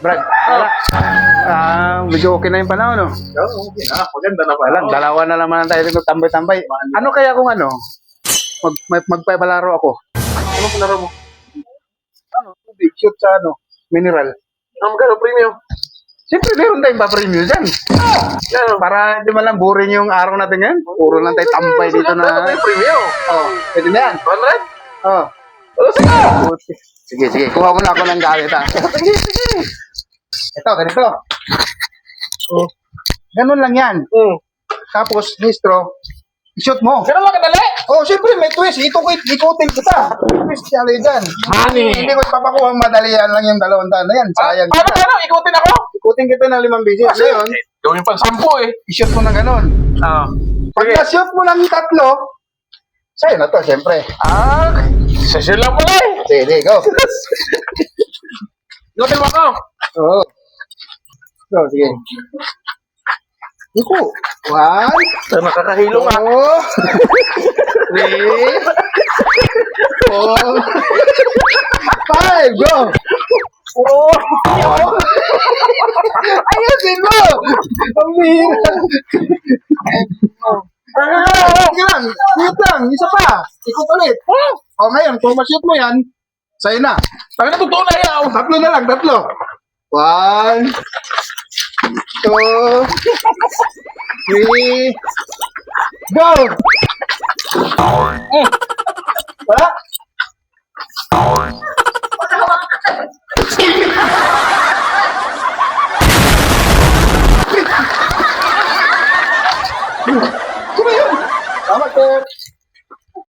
Brad, wala. Medyo okay na yung panahon, no? Oo, okay na. Maganda na pala. Dalawa na naman tayo dito tambay-tambay. Ano kaya kung ano? Magpapalaro ako. Ano palaro mo? Ano? Tubig, shoot sa ano? Mineral. Ang magkano premium? Siyempre, meron tayong pa-premium dyan. Para hindi man lang boring yung araw natin ngayon. Puro lang tayo tambay dito na. Ano yung premium? Oh, pwede na yan. 100? Oh. Sige. Sige. Kuha mo na ako ng gamit, ha. Sige. Ito, ganito. Oh. Ganun lang yan. Tapos, distro, i-shoot mo. Ganun lang kadali? Oh, siyempre, may twist. Ikutin kita. Twist siya dyan. Hindi ko ipapakuha madalian lang yung 200 na yan. Sayang. Paano? Ikutin ako? Ikutin kita ng 5 bisis. Ngayon, Gawin pang 10 eh. i-shoot mo ng ganun. Pag Sige. na-shoot mo ng 3, sa'yo na to, siyempre. Session lang pala eh. Sige, go. Ikutin mo ako. Oo. So, sige. Iko. 1, Nakakahilo nga. 2, 3, 4, 5, go! Ayusin mo! Ang hirap! Sige lang, shoot lang, isa pa. Ikot ulit. O ngayon, kung ma-shoot mo yan, sa'yo na. Sabi na totoo na yan. 3 na lang, 3. 1, 2, 3, go!